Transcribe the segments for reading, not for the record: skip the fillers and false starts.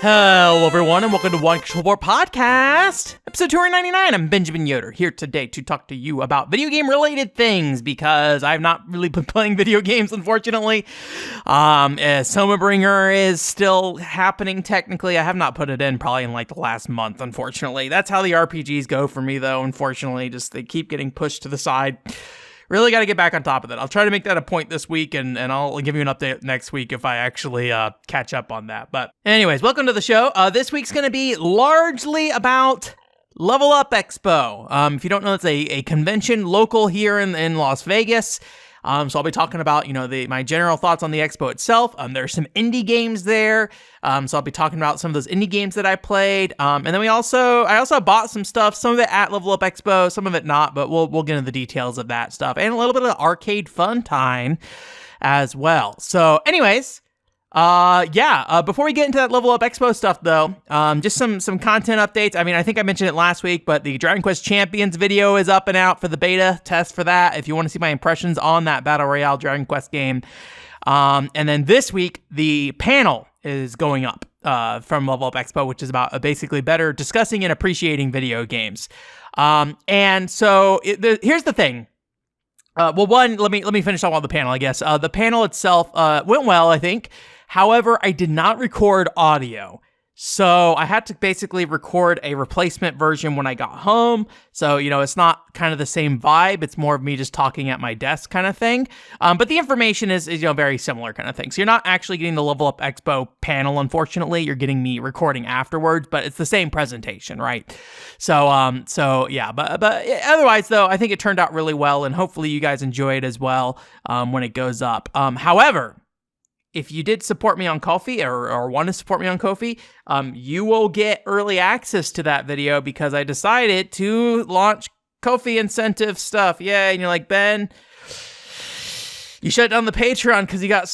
Hello, everyone, and welcome to One Control Board Podcast, episode 299. I'm Benjamin Yoder, here today to talk to you about video game-related things, because I've not really been playing video games, unfortunately. Somabringer is still happening, technically. I have not put it in probably in, like, the last month, unfortunately. That's how the RPGs go for me, though, unfortunately. Just, they keep getting pushed to the side. Really got to get back on top of it. I'll try to make that a point this week, and I'll give you an update next week if I actually catch up on that. But anyways, welcome to the show. This week's going to be largely about LVLUP Expo. If you don't know, it's a convention local here in Las Vegas. So I'll be talking about, my general thoughts on the expo itself. There's some indie games there. So I'll be talking about some of those indie games that I played. And then I also bought some stuff, some of it at LVLUP Expo, some of it not, but we'll get into the details of that stuff and a little bit of arcade fun time as well. So anyways, before we get into that LVLUP Expo stuff, though, just some content updates. I mean, I think I mentioned it last week, but the Dragon Quest Champions video is up and out for the beta test for that, if you want to see my impressions on that Battle Royale Dragon Quest game. And then this week, the panel is going up from LVLUP Expo, which is about basically better discussing and appreciating video games. And so here's the thing. Let me finish off on the panel, I guess. The panel itself went well, I think. However, I did not record audio, so I had to basically record a replacement version when I got home. So, it's not kind of the same vibe. It's more of me just talking at my desk kind of thing. But the information is very similar kind of thing. So you're not actually getting the LVLUP Expo panel, unfortunately. You're getting me recording afterwards, but it's the same presentation, right? So but otherwise, though, I think it turned out really well, and hopefully you guys enjoy it as well when it goes up. However, if you did support me on Ko-fi or want to support me on Ko-fi, you will get early access to that video because I decided to launch Ko-fi incentive stuff. Yay, and you're like, Ben, you shut down the Patreon because you got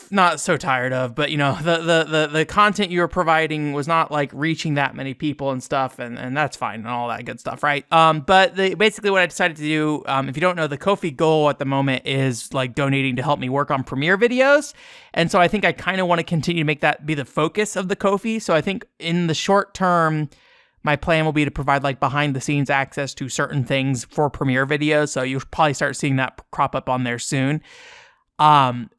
not so tired of, but the content you were providing was not like reaching that many people and stuff, and that's fine and all that good stuff, right? But basically what I decided to do, if you don't know, the Ko-fi goal at the moment is like donating to help me work on Premiere videos, and so I think I kind of want to continue to make that be the focus of the Ko-fi. So I think in the short term, my plan will be to provide like behind the scenes access to certain things for Premiere videos. So you'll probably start seeing that crop up on there soon. But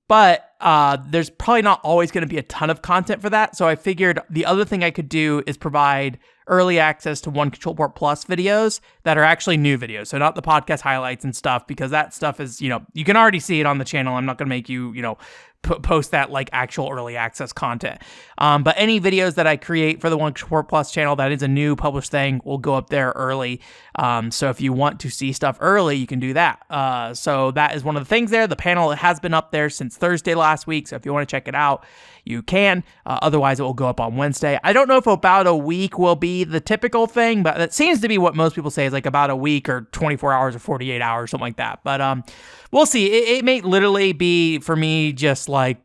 there's probably not always going to be a ton of content for that. So I figured the other thing I could do is provide early access to One Control Board Plus videos that are actually new videos. So not the podcast highlights and stuff, because that stuff is, you can already see it on the channel. I'm not going to make you, post that like actual early access content. But any videos that I create for the One Control Board Plus channel that is a new published thing will go up there early. So if you want to see stuff early, you can do that. So that is one of the things there. The panel has been up there since Thursday last week. So if you want to check it out, you can. Otherwise, it will go up on Wednesday. I don't know if about a week will be the typical thing, but that seems to be what most people say is like about a week or 24 hours or 48 hours, something like that. But we'll see. It may literally be for me just like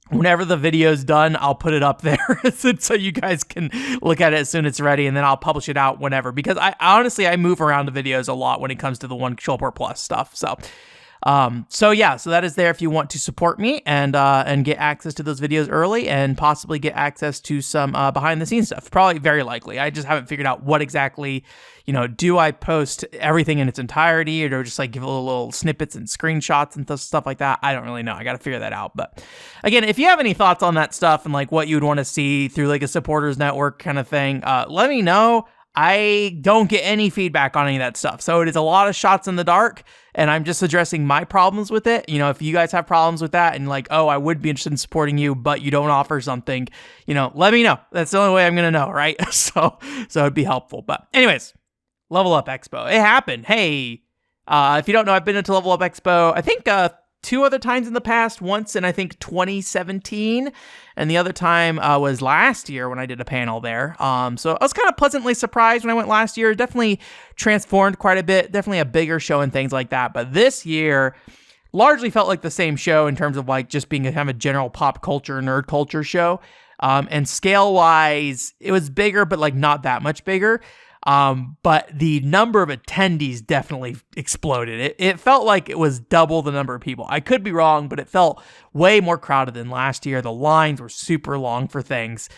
whenever the video's done, I'll put it up there so you guys can look at it as soon as it's ready, and then I'll publish it out whenever. Because I honestly move around the videos a lot when it comes to the One Control Board Plus stuff. So that is there if you want to support me and get access to those videos early and possibly get access to some behind the scenes stuff. Probably very likely. I just haven't figured out what exactly, do I post everything in its entirety or just like give a little snippets and screenshots and stuff like that? I don't really know. I got to figure that out. But again, if you have any thoughts on that stuff and like what you would want to see through like a supporters network kind of thing, let me know. I don't get any feedback on any of that stuff. So it is a lot of shots in the dark, and I'm just addressing my problems with it. If you guys have problems with that and like, oh, I would be interested in supporting you, but you don't offer something, let me know. That's the only way I'm going to know, right? So it'd be helpful. But anyways, LVLUP Expo. It happened. Hey, if you don't know, I've been to LVLUP Expo, I think 2 other times in the past, once in I think 2017, and the other time was last year when I did a panel there. So I was kind of pleasantly surprised when I went last year. Definitely transformed quite a bit, definitely a bigger show and things like that. But this year largely felt like the same show in terms of like just being a kind of a general pop culture, nerd culture show. And scale wise, it was bigger, but like not that much bigger. But the number of attendees definitely exploded. It felt like it was double the number of people. I could be wrong, but it felt way more crowded than last year. The lines were super long for things,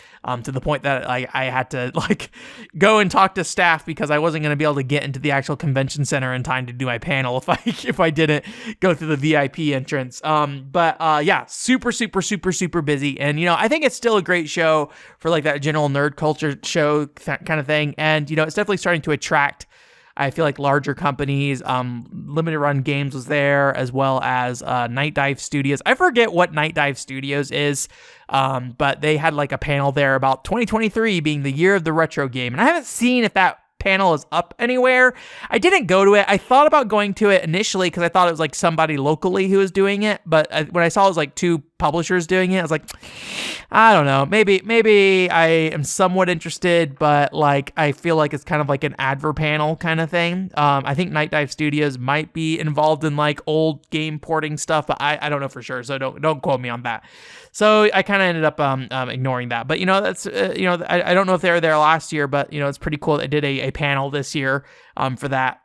to the point that I had to like go and talk to staff because I wasn't going to be able to get into the actual convention center in time to do my panel if I didn't go through the VIP entrance. Yeah, super busy. And, I think it's still a great show for like that general nerd culture show kind of thing. And, it's definitely starting to attract, I feel like, larger companies. Limited Run Games was there, as well as Night Dive Studios. I forget what Night Dive Studios is, but they had like a panel there about 2023 being the year of the retro game. And I haven't seen if that panel is up anywhere. I didn't go to it. I thought about going to it initially because I thought it was like somebody locally who was doing it, but when I saw it was like two publishers doing it, I was like, I don't know, maybe I am somewhat interested, but like I feel like it's kind of like an adver panel kind of thing. I think Night Dive Studios might be involved in like old game porting stuff, but I don't know for sure, so don't quote me on that. So I kind of ended up ignoring that. But that's I don't know if they were there last year, but it's pretty cool. They did a panel this year for that.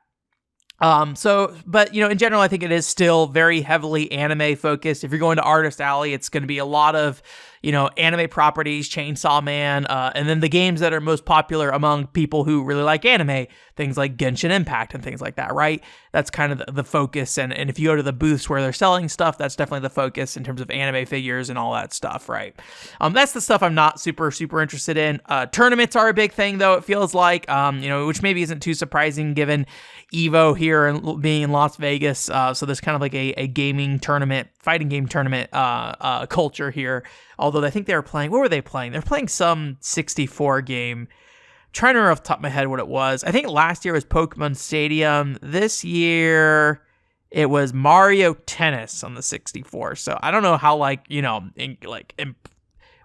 But in general, I think it is still very heavily anime focused. If you're going to Artist Alley, it's going to be a lot of, anime properties, Chainsaw Man, and then the games that are most popular among people who really like anime, things like Genshin Impact and things like that, right? That's kind of the focus. And if you go to the booths where they're selling stuff, that's definitely the focus in terms of anime figures and all that stuff, right? That's the stuff I'm not super interested in. Tournaments are a big thing, though, it feels like, which maybe isn't too surprising given Evo here and being in Las Vegas. So there's kind of like a gaming tournament, fighting game tournament culture here. Although I think they were playing, what were they playing? They're playing some 64 game. I'm trying to remember off the top of my head what it was. I think last year was Pokemon Stadium. This year it was Mario Tennis on the 64. So I don't know how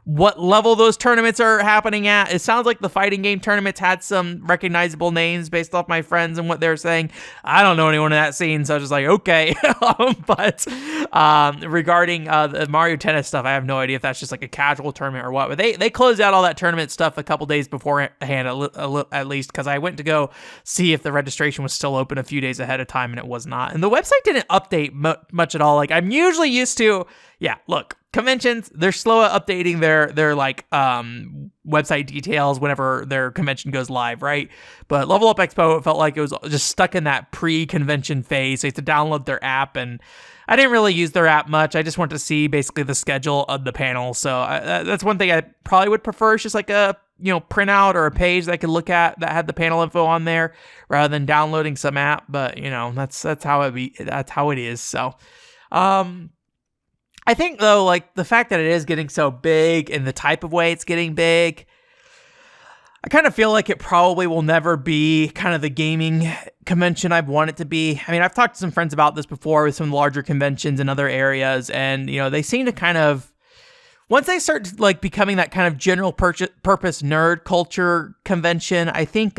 what level those tournaments are happening at. It sounds like the fighting game tournaments had some recognizable names based off my friends and what they're saying. I don't know anyone in that scene, so I was just like, okay. But regarding the Mario Tennis stuff, I have no idea if that's just like a casual tournament or what. But they closed out all that tournament stuff a couple days beforehand, at least, because I went to go see if the registration was still open a few days ahead of time, and it was not. And the website didn't update much at all. Like I'm usually used to. Yeah, look, conventions, they're slow at updating their like website details whenever their convention goes live, right? But Level Up Expo, it felt like it was just stuck in that pre-convention phase. So you have to download their app, and I didn't really use their app much. I just wanted to see basically the schedule of the panel. So that's one thing I probably would prefer, is just like a printout or a page that I could look at that had the panel info on there rather than downloading some app. But that's how it is. So I think, though, like the fact that it is getting so big and the type of way it's getting big, I kind of feel like it probably will never be kind of the gaming convention I want it to be. I mean, I've talked to some friends about this before with some of the larger conventions in other areas, and, they seem to kind of, once they start like becoming that kind of general purpose nerd culture convention, I think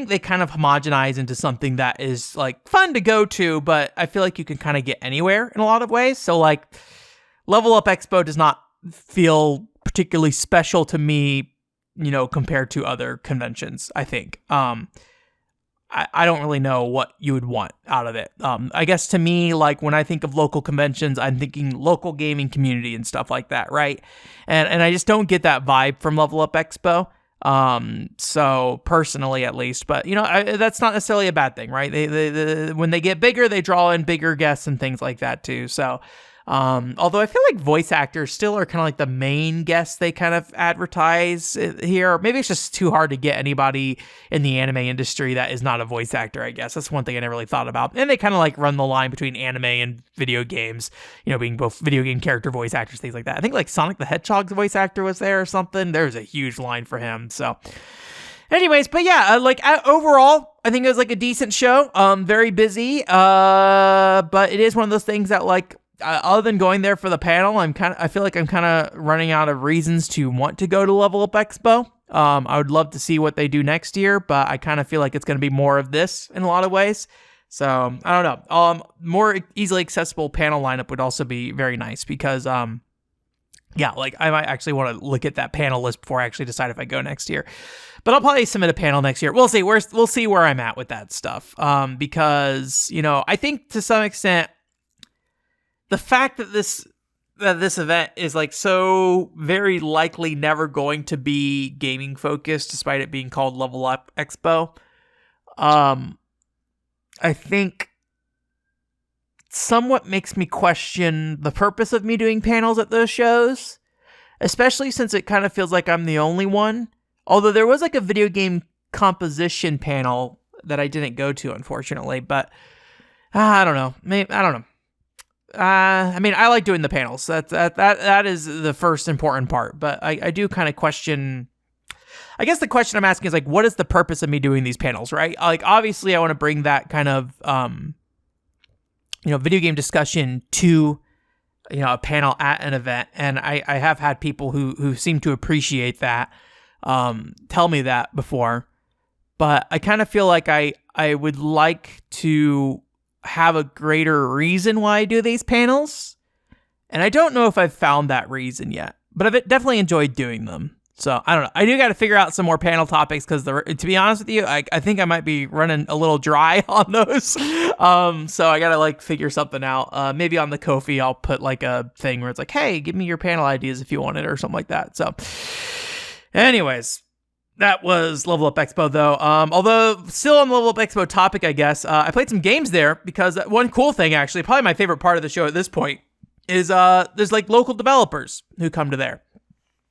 they kind of homogenize into something that is like fun to go to, but I feel like you can kind of get anywhere in a lot of ways. So like Level Up Expo does not feel particularly special to me, compared to other conventions, I think. I don't really know what you would want out of it. I guess to me, like when I think of local conventions, I'm thinking local gaming community and stuff like that, right? And I just don't get that vibe from Level Up Expo. So personally, at least, but that's not necessarily a bad thing, right? They when they get bigger, they draw in bigger guests and things like that too. So, although I feel like voice actors still are kind of like the main guests they kind of advertise here. Maybe it's just too hard to get anybody in the anime industry that is not a voice actor, I guess. That's one thing I never really thought about. And they kind of like run the line between anime and video games, being both video game character voice actors, things like that. I think like Sonic the Hedgehog's voice actor was there or something. There's a huge line for him. So anyways, but yeah, overall, I think it was like a decent show. Very busy. But it is one of those things that like, other than going there for the panel, I feel like I'm kind of running out of reasons to want to go to Level Up Expo. I would love to see what they do next year, but I kind of feel like it's going to be more of this in a lot of ways. So I don't know. More easily accessible panel lineup would also be very nice because yeah, like I might actually want to look at that panel list before I actually decide if I go next year. But I'll probably submit a panel next year. We'll see. We'll see where I'm at with that stuff. Because I think to some extent, the fact that this event is like so very likely never going to be gaming focused, despite it being called Level Up Expo, I think somewhat makes me question the purpose of me doing panels at those shows, especially since it kind of feels like I'm the only one. Although there was like a video game composition panel that I didn't go to, unfortunately, but I don't know. Maybe, I don't know. I mean, I like doing the panels. That is the first important part, but I do kind of question. I guess the question I'm asking is like, what is the purpose of me doing these panels, right? Like, obviously, I want to bring that kind of video game discussion to a panel at an event, and I have had people who seem to appreciate that tell me that before, but I kind of feel like I would like to have a greater reason why I do these panels, and I don't know if I've found that reason yet, but I've definitely enjoyed doing them. So I don't know. I do got to figure out some more panel topics because, to be honest with you, I think I might be running a little dry on those. So I got to like figure something out. Maybe on the Ko-fi I'll put like a thing where it's like, hey, give me your panel ideas if you want it or something like that. So anyways, that was Level Up Expo though. Although still on the Level Up Expo topic, I guess, I played some games there because one cool thing, actually, probably my favorite part of the show at this point, is there's like local developers who come to there.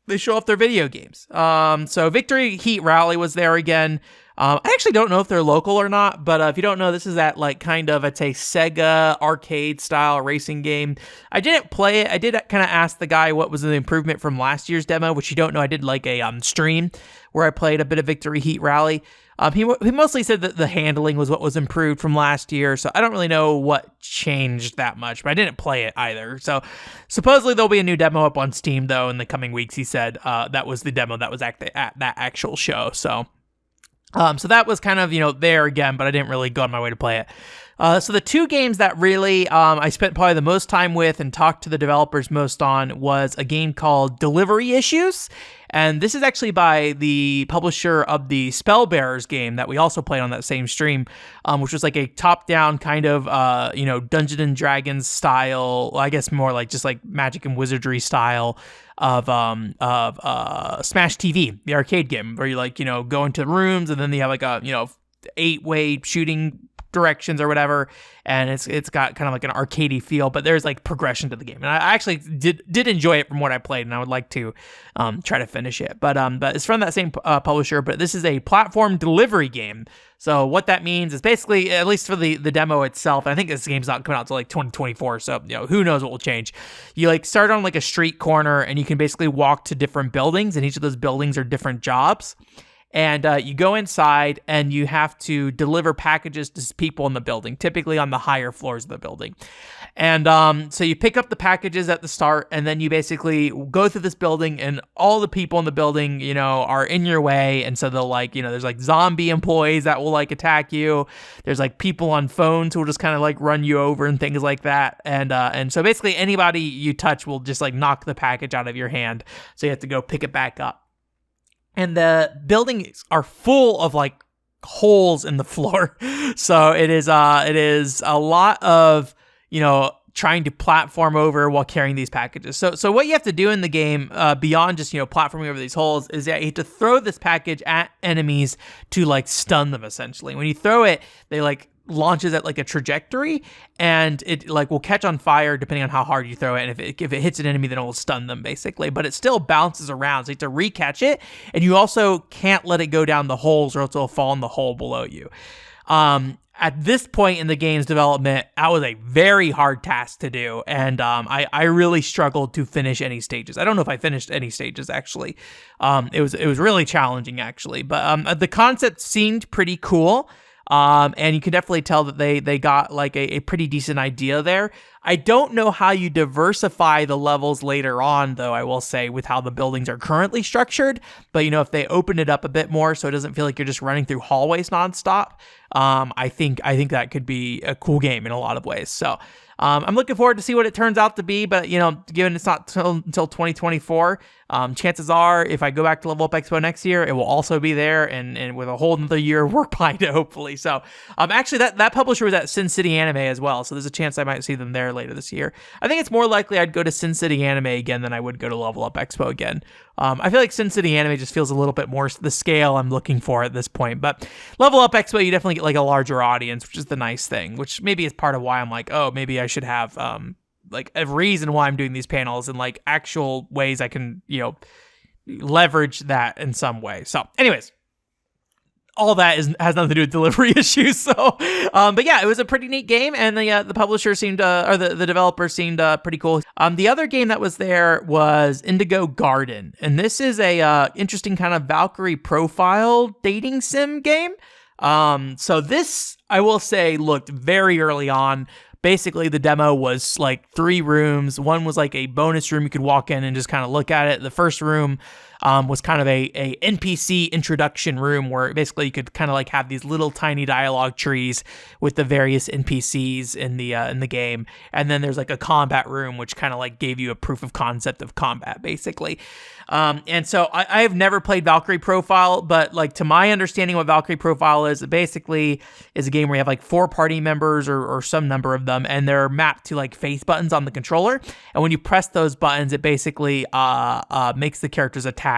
They show off their video games. So Victory Heat Rally was there again. I actually don't know if they're local or not, but if you don't know, this is that like kind of, I'd say, Sega arcade style racing game. I didn't play it. I did kind of ask the guy what was the improvement from last year's demo, which you don't know. I did like a stream where I played a bit of Victory Heat Rally. He mostly said that the handling was what was improved from last year, so I don't really know what changed that much, but I didn't play it either. So supposedly there'll be a new demo up on Steam, though, in the coming weeks, he said. That was the demo that was at that actual show, so that was kind of, there again, but I didn't really go on my way to play it. So the two games that really I spent probably the most time with and talked to the developers most on was a game called Delivery Issues. And this is actually by the publisher of the Spellbearers game that we also played on that same stream, which was like a top-down kind of, Dungeons and Dragons style, I guess more like just like magic and wizardry style of Smash TV, the arcade game, where you go into rooms and then you have like a 8-way shooting directions or whatever, and it's got kind of like an arcadey feel, but there's like progression to the game, and I actually did enjoy it from what I played, and I would like to try to finish it, but it's from that same publisher, but this is a platform delivery game. So what that means is basically, at least for the demo itself, and I think this game's not coming out until like 2024, so who knows what will change. You like start on like a street corner, and you can basically walk to different buildings, and each of those buildings are different jobs. And you go inside and you have to deliver packages to people in the building, typically on the higher floors of the building. And so you pick up the packages at the start, and then you basically go through this building, and all the people in the building, are in your way. And so they'll there's like zombie employees that will like attack you. There's like people on phones who will just kind of like run you over and things like that. And so basically anybody you touch will just like knock the package out of your hand. So you have to go pick it back up. And the buildings are full of like holes in the floor. So it is a lot of, trying to platform over while carrying these packages. So what you have to do in the game, beyond just, platforming over these holes, is that you have to throw this package at enemies to like stun them, essentially. When you throw it, they like launches at like a trajectory, and it like will catch on fire depending on how hard you throw it, and if it hits an enemy, then it will stun them basically, but it still bounces around, so you have to re-catch it, and you also can't let it go down the holes or else it'll fall in the hole below you. At this point in the game's development, that was a very hard task to do, and I really struggled to finish any stages. I don't know if I finished any stages, actually. It was really challenging, actually, but the concept seemed pretty cool. And you can definitely tell that they got like a pretty decent idea there. I don't know how you diversify the levels later on, though, I will say, with how the buildings are currently structured. But, if they open it up a bit more so it doesn't feel like you're just running through hallways nonstop, I think that could be a cool game in a lot of ways. So I'm looking forward to see what it turns out to be. But, given it's not until 2024, chances are if I go back to Level Up Expo next year, it will also be there and with a whole another year of work behind it, hopefully. So actually, that publisher was at Sin City Anime as well. So there's a chance I might see them there later this year. I think it's more likely I'd go to Sin City Anime again than I would go to Level Up Expo again. I feel like Sin City Anime just feels a little bit more the scale I'm looking for at this point. But Level Up Expo, you definitely get like a larger audience, which is the nice thing, which maybe is part of why I'm like, oh, maybe I should have like a reason why I'm doing these panels and like actual ways I can, leverage that in some way. So anyways, all that has nothing to do with delivery issues. So, but yeah, it was a pretty neat game, and the publisher seemed, or the developer seemed pretty cool. The other game that was there was Indigo Garden, and this is a interesting kind of Valkyrie profile dating sim game. So this, I will say, looked very early on. Basically, the demo was like 3 rooms. One was like a bonus room you could walk in and just kind of look at it. The first room was kind of a NPC introduction room where basically you could kind of like have these little tiny dialogue trees with the various NPCs in the game. And then there's like a combat room, which kind of like gave you a proof of concept of combat, basically. And so I have never played Valkyrie Profile, but like to my understanding what Valkyrie Profile is, it basically is a game where you have like 4 party members or some number of them, and they're mapped to like face buttons on the controller. And when you press those buttons, it basically makes the characters attack.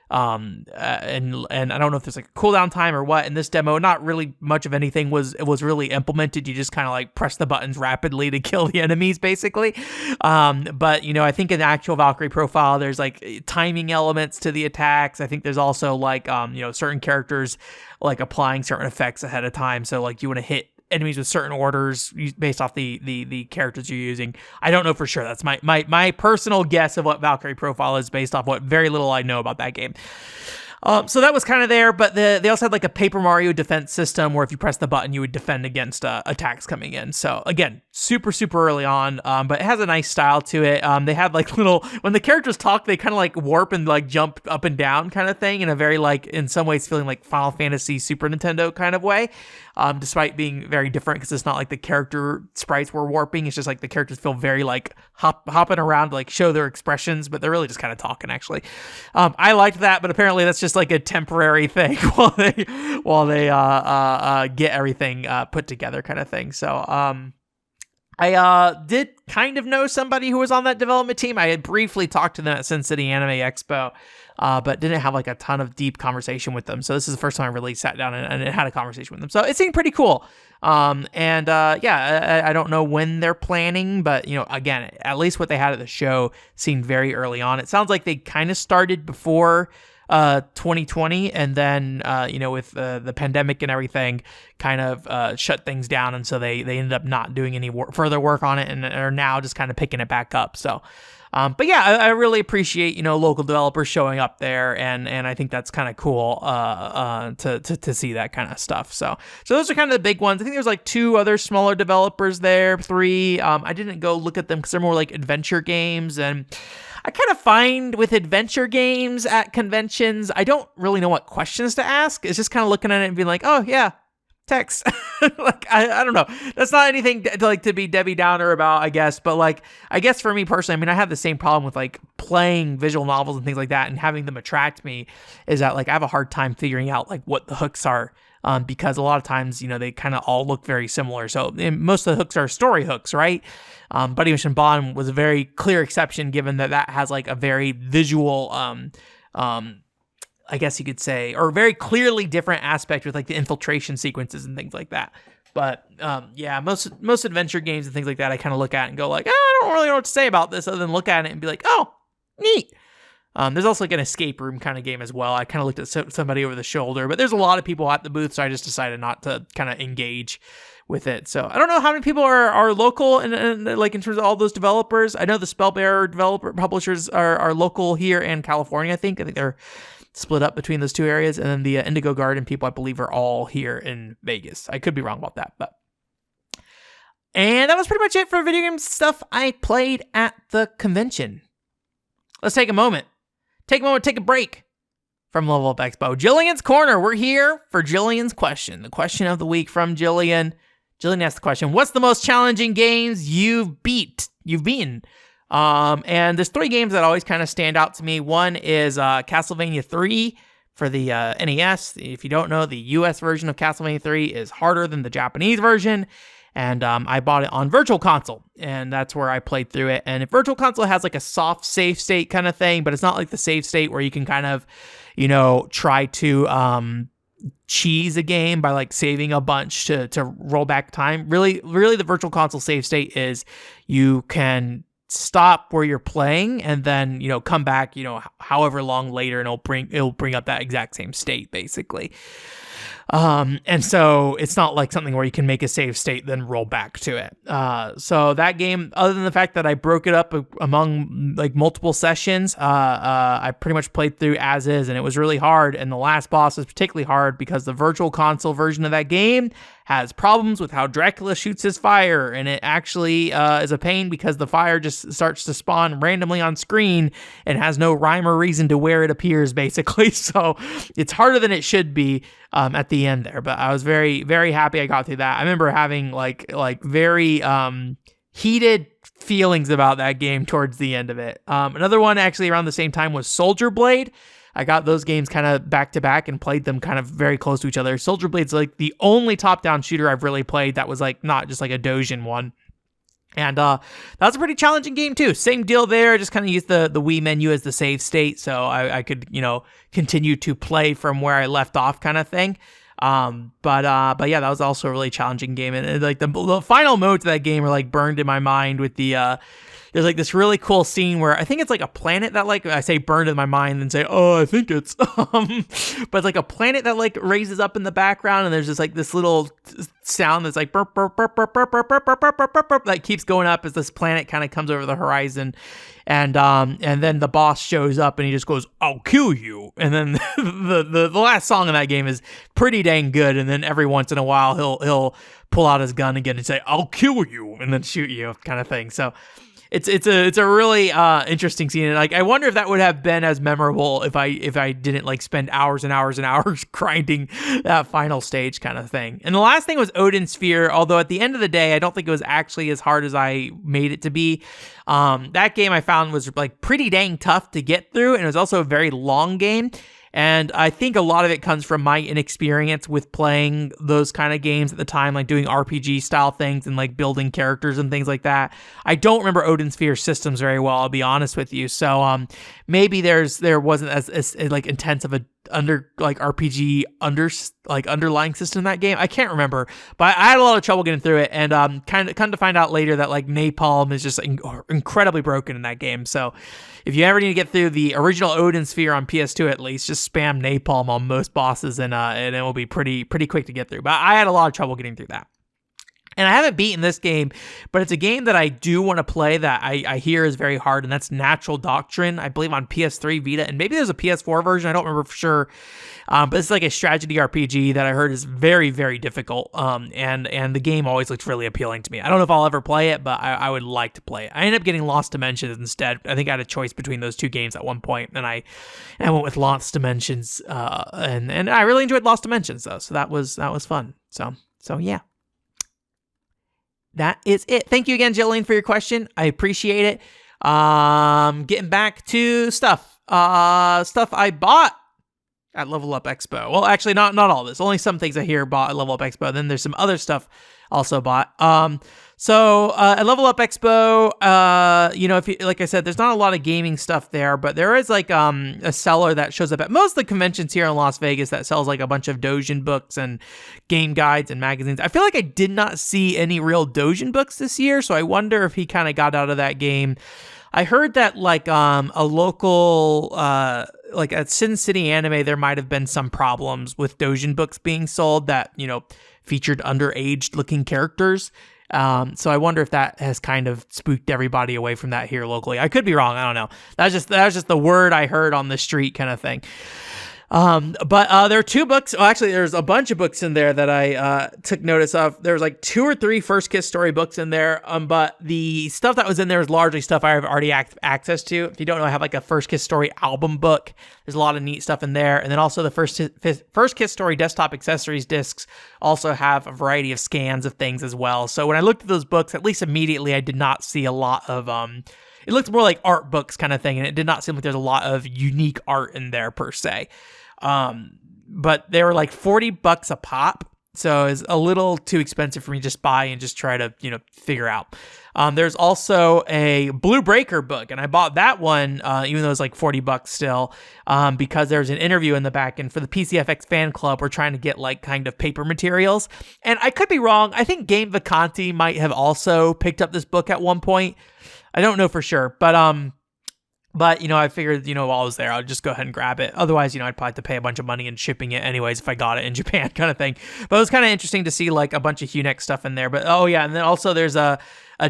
And I don't know if there's like a cooldown time or what. In this demo, not really much of anything was really implemented. You just kind of like press the buttons rapidly to kill the enemies, basically. But I think in the actual Valkyrie Profile, there's like timing elements to the attacks. I think there's also like certain characters like applying certain effects ahead of time. So like you want to hit enemies with certain orders based off the characters you're using. I don't know for sure. That's my personal guess of what Valkyrie Profile is based off what very little I know about that game. So that was kind of there, but they also had like a Paper Mario defense system where if you press the button, you would defend against attacks coming in. So again, super early on, but it has a nice style to it. They have like when the characters talk, they kind of like warp and like jump up and down kind of thing in a very like, in some ways feeling like Final Fantasy Super Nintendo kind of way. Despite being very different because it's not like the character sprites were warping. It's just like the characters feel very like hopping around, like show their expressions, but they're really just kind of talking actually. I liked that, but apparently that's just like a temporary thing while they get everything put together kind of thing. So I did kind of know somebody who was on that development team. I had briefly talked to them at Sin City Anime Expo, but didn't have like a ton of deep conversation with them. So this is the first time I really sat down and had a conversation with them. So it seemed pretty cool. I don't know when they're planning, but again, at least what they had at the show seemed very early on. It sounds like they kind of started before 2020, and then with the pandemic and everything kind of shut things down, and so they ended up not doing any further work on it and are now just kind of picking it back up. So but yeah, I really appreciate local developers showing up there, and I think that's kind of cool to see that kind of stuff. So those are kind of the big ones. I think there's like 2 other smaller developers there, 3. I didn't go look at them because they're more like adventure games, and I kind of find with adventure games at conventions, I don't really know what questions to ask. It's just kind of looking at it and being like, oh yeah, text. Like, I don't know. That's not anything to be Debbie Downer about, I guess. But like, I guess for me personally, I mean, I have the same problem with like playing visual novels and things like that and having them attract me, is that like I have a hard time figuring out like what the hooks are. Because a lot of times, they kind of all look very similar. So most of the hooks are story hooks, right? Buddy Mission Bond was a very clear exception, given that has like a very visual, I guess you could say, or very clearly different aspect with like the infiltration sequences and things like that. But most adventure games and things like that, I kind of look at and go like, I don't really know what to say about this other than look at it and be like, oh, neat. There's also like an escape room kind of game as well. I kind of looked at somebody over the shoulder, but there's a lot of people at the booth, so I just decided not to kind of engage with it. So I don't know how many people are local and like in terms of all those developers. I know the Spellbearer publishers are local here in California. I think they're split up between those 2 areas, and then the Indigo Garden people, I believe, are all here in Vegas. I could be wrong about that, but And that was pretty much it for video game stuff I played at the convention. Let's take a moment. Take a break from Level Up Expo. Jillian's Corner. We're here for Jillian's question. The question of the week from Jillian. Jillian asked the question, what's the most challenging games you've beaten? And there's 3 games that always kind of stand out to me. One is Castlevania 3 for the NES. If you don't know, the US version of Castlevania 3 is harder than the Japanese version. And I bought it on Virtual Console, and that's where I played through it. And if Virtual Console has like a soft save state kind of thing, but it's not like the save state where you can kind of, try to cheese a game by like saving a bunch to roll back time. Really, the Virtual Console save state is you can stop where you're playing and then come back however long later, and it'll bring up that exact same state basically. And so it's not like something where you can make a save state then roll back to it. So that game, other than the fact that I broke it up among like multiple sessions, I pretty much played through as is, and it was really hard. And the last boss was particularly hard because the Virtual Console version of that game has problems with how Dracula shoots his fire, and it actually is a pain because the fire just starts to spawn randomly on screen and has no rhyme or reason to where it appears, basically. So it's harder than it should be at the end there. But I was very, very happy I got through that. I remember having like very heated feelings about that game towards the end of it. Another one actually around the same time was Soldier Blade. I got those games kind of back to back and played them kind of very close to each other. Soldier Blade's like the only top-down shooter I've really played that was like not just like a Dojin one. And that was a pretty challenging game too. Same deal there. I just kind of used the Wii menu as the save state, so I could continue to play from where I left off, kind of thing. But yeah, that was also a really challenging game, and like the final modes of that game are like burned in my mind with the there's like this really cool scene where I think it's like a planet that like, I say burned in my mind and say, I think it's, but it's like a planet that like raises up in the background, and there's just like this little sound that's like burp, burp, burp, burp, burp, burp, burp, burp, burp, burp, burp, that keeps going up as this planet kind of comes over the horizon. And then the boss shows up and he just goes, "I'll kill you." And then the last song in that game is pretty dang good. And then every once in a while he'll pull out his gun again and say, "I'll kill you," and then shoot you, kind of thing. So it's a really interesting scene. And like, I wonder if that would have been as memorable if I didn't like spend hours and hours and hours grinding that final stage, kind of thing. And the last thing was Odin Sphere, although at the end of the day, I don't think it was actually as hard as I made it to be. That game I found was like pretty dang tough to get through, and it was also a very long game. And I think a lot of it comes from my inexperience with playing those kind of games at the time, like doing RPG style things and like building characters and things like that. I don't remember Odin Sphere systems very well, I'll be honest with you. So maybe there wasn't as like intense of a RPG underlying system in that game. I can't remember, but I had a lot of trouble getting through it, and kind of come to find out later that like napalm is just incredibly broken in that game. So if you ever need to get through the original Odin Sphere on PS2, at least just spam napalm on most bosses, and it will be pretty quick to get through. But I had a lot of trouble getting through that. And I haven't beaten this game, but it's a game that I do want to play that I hear is very hard, and that's Natural Doctrine, I believe on PS3, Vita, and maybe there's a PS4 version, I don't remember for sure, but it's like a strategy RPG that I heard is very, very difficult, and the game always looks really appealing to me. I don't know if I'll ever play it, but I would like to play it. I ended up getting Lost Dimensions instead. I think I had a choice between those two games at one point, and I went with Lost Dimensions, and I really enjoyed Lost Dimensions, though, so that was fun. So yeah. That is it. Thank you again, Jillian, for your question. I appreciate it. Getting back to stuff I bought at Level Up Expo. Well, actually, not all this. Only some things I hear bought at Level Up Expo. Then there's some other stuff also bought. So at Level Up Expo, if you, like I said, there's not a lot of gaming stuff there, but there is like a seller that shows up at most of the conventions here in Las Vegas that sells like a bunch of Dojin books and game guides and magazines. I feel like I did not see any real Dojin books this year, so I wonder if he kind of got out of that game. I heard that like a local like at Sin City Anime, there might have been some problems with Dojin books being sold that featured underage looking characters. So I wonder if that has kind of spooked everybody away from that here locally. I could be wrong. I don't know. That was just the word I heard on the street, kind of thing. But there are 2 books. Well, actually, there's a bunch of books in there that I took notice of. There's like 2 or 3 First Kiss story books in there. But the stuff that was in there is largely stuff I have already access to. If you don't know, I have like a First Kiss story album book. There's a lot of neat stuff in there. And then also the First Kiss story desktop accessories discs also have a variety of scans of things as well. So when I looked at those books, at least immediately, I did not see a lot of it looked more like art books kind of thing, and it did not seem like there's a lot of unique art in there per se. But they were like $40 a pop, so it's a little too expensive for me to just buy and just try to, figure out. There's also a Blue Breaker book, and I bought that one, even though it's like $40 still, because there's an interview in the back, and for the PCFX fan club, we're trying to get like kind of paper materials. And I could be wrong. I think Game Vacanti might have also picked up this book at one point. I don't know for sure, but I figured, while I was there, I'll just go ahead and grab it. Otherwise, I'd probably have to pay a bunch of money in shipping it anyways if I got it in Japan kind of thing. But it was kind of interesting to see like a bunch of Hunex stuff in there. But and then also there's a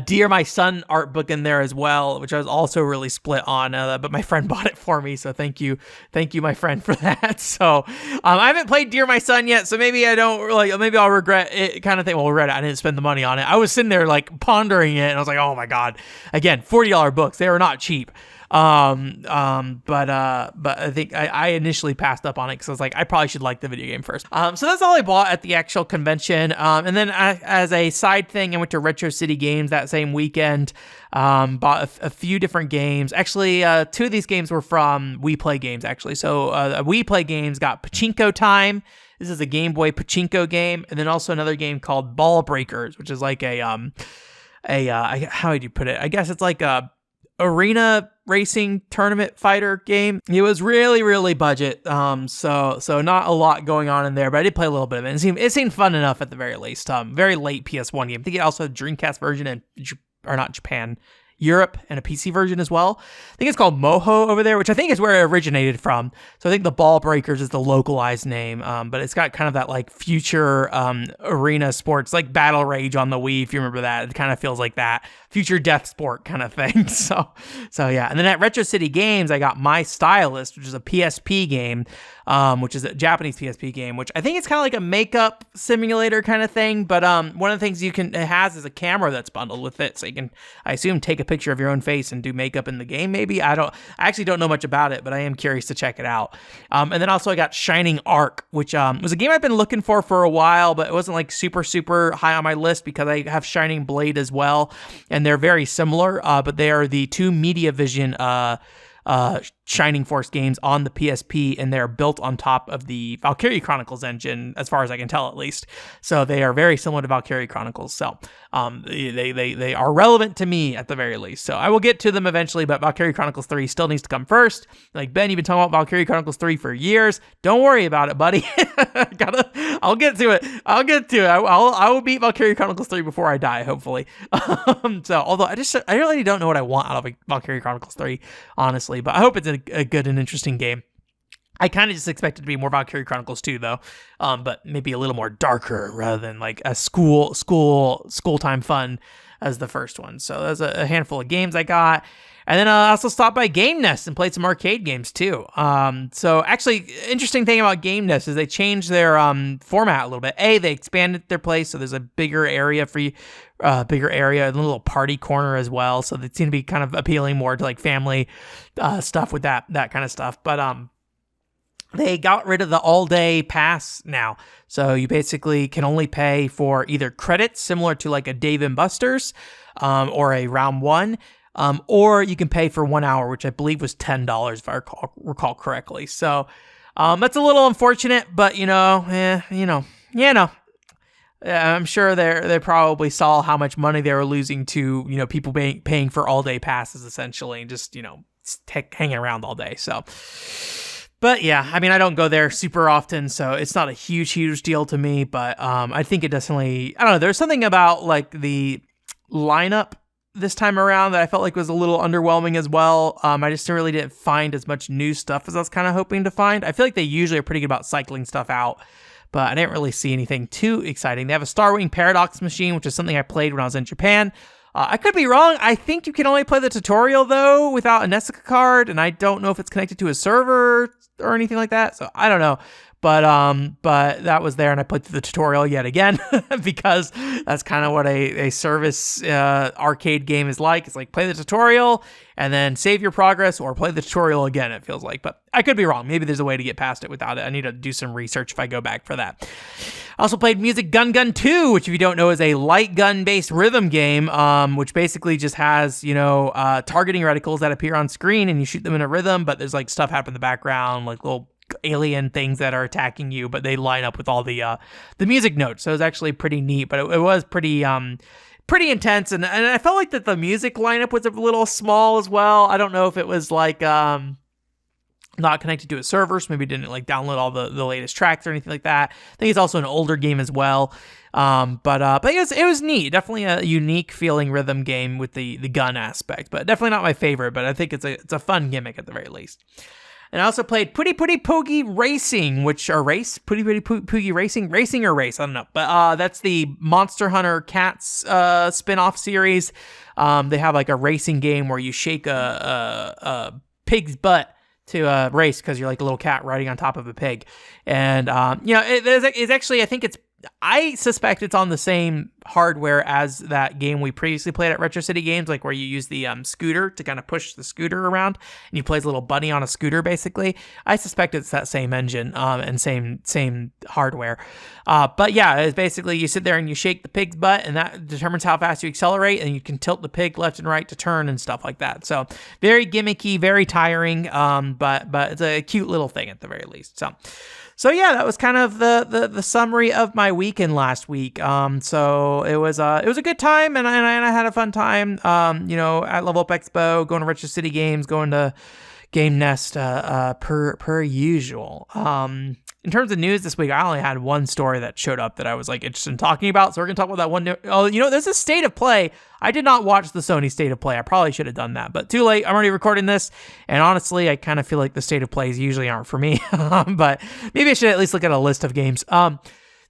Dear My Son art book in there as well, which I was also really split on. But my friend bought it for me, so thank you, my friend, for that. So I haven't played Dear My Son yet, so maybe I don't maybe I'll regret it kind of thing. Well, regret it. I didn't spend the money on it. I was sitting there like pondering it, and I was like, oh my god, again, $40 books. They were not cheap. But I think I initially passed up on it because I was like, I probably should like the video game first. So that's all I bought at the actual convention. And then as a side thing, I went to Retro City Games that same weekend. Bought a few different games. Actually, 2 of these games were from We Play Games, actually. So We Play Games got Pachinko Time. This is a Game Boy Pachinko game. And then also another game called Ball Breakers, which is like how would you put it? I guess it's like a arena racing tournament fighter game. It was really, really budget. So not a lot going on in there, but I did play a little bit of it. It seemed fun enough at the very least. Very late PS1 game. I think it also had a Dreamcast version not Japan, Europe, and a PC version as well. I think it's called Moho over there, which I think is where it originated from. So I think the Ball Breakers is the localized name, but it's got kind of that like future arena sports, like Battle Rage on the Wii, if you remember that. It kind of feels like that. Future death sport kind of thing. So yeah. And then at Retro City Games, I got My Stylist, which is a PSP game, which is a Japanese PSP game, which I think it's kind of like a makeup simulator kind of thing. But one of the things it has is a camera that's bundled with it, so you can, I assume, take a picture of your own face and do makeup in the game. Maybe I actually don't know much about it, but I am curious to check it out. And then also I got Shining Arc, which was a game I've been looking for a while, but it wasn't like super super high on my list because I have Shining Blade as well, and they're very similar. But they are the 2 MediaVision Shining Force games on the PSP, and they're built on top of the Valkyrie Chronicles engine, as far as I can tell, at least. So they are very similar to Valkyrie Chronicles. So they are relevant to me at the very least. So I will get to them eventually, but Valkyrie Chronicles 3 still needs to come first. Like, Ben, you've been talking about Valkyrie Chronicles 3 for years. Don't worry about it, buddy. I'll get to it. I will beat Valkyrie Chronicles 3 before I die, hopefully. Although I really don't know what I want out of Valkyrie Chronicles 3, honestly, but I hope it's a good and interesting game. I kind of just expect it to be more Valkyrie Chronicles 2 though, but maybe a little more darker rather than like a school time fun as the first one. So there's a handful of games I got. And then I also stopped by Game Nest and played some arcade games too. So actually, interesting thing about Game Nest is they changed their format a little bit. They expanded their place, so there's a bigger area for you, and a little party corner as well. So they seem to be kind of appealing more to like family stuff with that kind of stuff. But they got rid of the all-day pass now. So you basically can only pay for either credits, similar to like a Dave & Buster's or a Round 1, or you can pay for 1 hour, which I believe was $10 if I recall correctly. So that's a little unfortunate, but I'm sure they probably saw how much money they were losing to people paying for all day passes essentially, and just hanging around all day. So. But yeah, I mean, I don't go there super often, so it's not a huge deal to me. But I think it definitely, I don't know, there's something about like the lineup this time around that I felt like was a little underwhelming as well. I just really didn't find as much new stuff as I was kind of hoping to find. I feel like they usually are pretty good about cycling stuff out, but I didn't really see anything too exciting. They have a Starwing Paradox machine, which is something I played when I was in Japan. I could be wrong. I think you can only play the tutorial, though, without a Nessica card, and I don't know if it's connected to a server or anything like that. So I don't know. But that was there, and I played through the tutorial yet again because that's kind of what a service arcade game is like. It's like play the tutorial and then save your progress, or play the tutorial again, it feels like. But I could be wrong. Maybe there's a way to get past it without it. I need to do some research if I go back for that. I also played Music Gun Gun 2, which if you don't know is a light gun-based rhythm game, which basically just has, targeting reticles that appear on screen, and you shoot them in a rhythm, but there's like stuff happening in the background, like little alien things that are attacking you, but they line up with all the music notes. So it was actually pretty neat, but it was pretty intense, and I felt like that the music lineup was a little small as well. I don't know if it was like not connected to a server, so maybe didn't like download all the latest tracks or anything like that. I think it's also an older game as well. But it was neat. Definitely a unique feeling rhythm game with the gun aspect, but definitely not my favorite, but I think it's a fun gimmick at the very least. And I also played Putty Putty Poogie Racing, Putty Putty Poogie Racing or Race, I don't know. But that's the Monster Hunter Cats spin-off series. They have like a racing game where you shake a pig's butt to race because you're like a little cat riding on top of a pig. And, it's actually, I suspect it's on the same hardware as that game we previously played at Retro City Games, like where you use the scooter to kind of push the scooter around, and you play as a little bunny on a scooter, basically. I suspect it's that same engine and same hardware. But yeah, it's basically you sit there and you shake the pig's butt, and that determines how fast you accelerate, and you can tilt the pig left and right to turn and stuff like that. So very gimmicky, very tiring, but it's a cute little thing at the very least. So yeah, that was kind of the summary of my weekend last week. So it was a good time, and I had a fun time. At LVLUP Expo, going to Retro City Games, going to Game Nest, per usual. In terms of news this week, I only had one story that showed up that I was like interested in talking about. So we're gonna talk about that one. There's a State of Play. I did not watch the Sony State of Play. I probably should have done that, but too late. I'm already recording this, and honestly, I kind of feel like the State of Plays usually aren't for me. But maybe I should at least look at a list of games.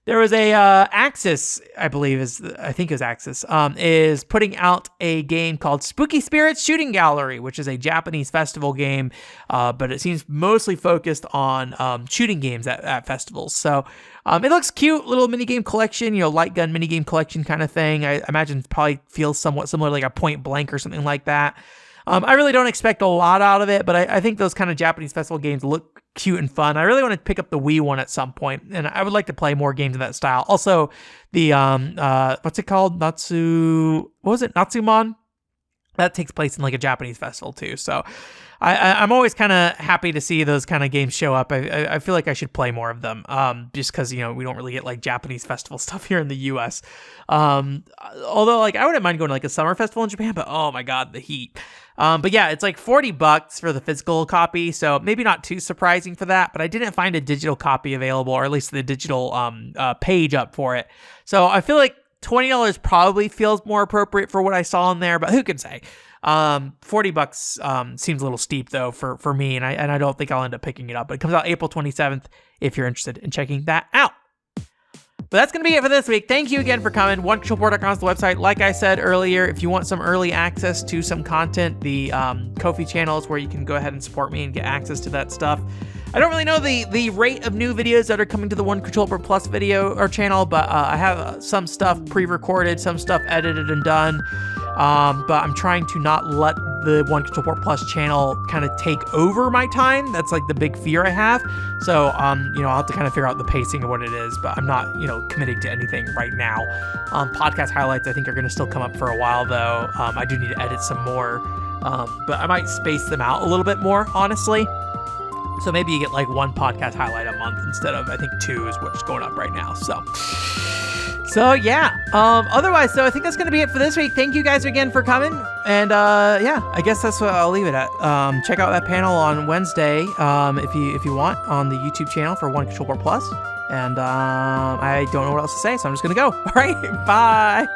There was a Axis, I think it was Axis, is putting out a game called Spooky Spirits Shooting Gallery, which is a Japanese festival game, but it seems mostly focused on shooting games at festivals. So it looks cute, little minigame collection, light gun minigame collection kind of thing. I imagine it probably feels somewhat similar to like a Point Blank or something like that. I really don't expect a lot out of it, but I think those kind of Japanese festival games look cute and fun. I really want to pick up the Wii one at some point, and I would like to play more games in that style. Also, the what's it called? Natsumon? That takes place in like a Japanese festival too. So I'm always kind of happy to see those kind of games show up. I feel like I should play more of them, just because, we don't really get like Japanese festival stuff here in the US. Although like I wouldn't mind going to like a summer festival in Japan, but oh my God, the heat. But yeah, it's like $40 for the physical copy, so maybe not too surprising for that, but I didn't find a digital copy available, or at least the digital page up for it. So I feel like $20 probably feels more appropriate for what I saw in there, but who can say? $40 seems a little steep though for me, and I don't think I'll end up picking it up. But it comes out April 27th if you're interested in checking that out. But that's going to be it for this week. Thank you again for coming. OneControlPort.com is the website. Like I said earlier, if you want some early access to some content, the Ko-fi channel is where you can go ahead and support me and get access to that stuff. I don't really know the rate of new videos that are coming to the One Control Port Plus video or channel, but I have some stuff pre-recorded, some stuff edited and done. But I'm trying to not let the One Control Port Plus channel kind of take over my time. That's like the big fear I have. So, I'll have to kind of figure out the pacing of what it is, but I'm not, committing to anything right now. Podcast highlights, I think, are going to still come up for a while, though. I do need to edit some more, but I might space them out a little bit more, honestly. So maybe you get like one podcast highlight a month instead of, I think, 2 is what's going up right now. So yeah, otherwise, so I think that's going to be it for this week. Thank you guys again for coming. And yeah, I guess that's what I'll leave it at. Check out that panel on Wednesday if you want on the YouTube channel for One Control Port Plus. And I don't know what else to say, so I'm just going to go. All right, bye.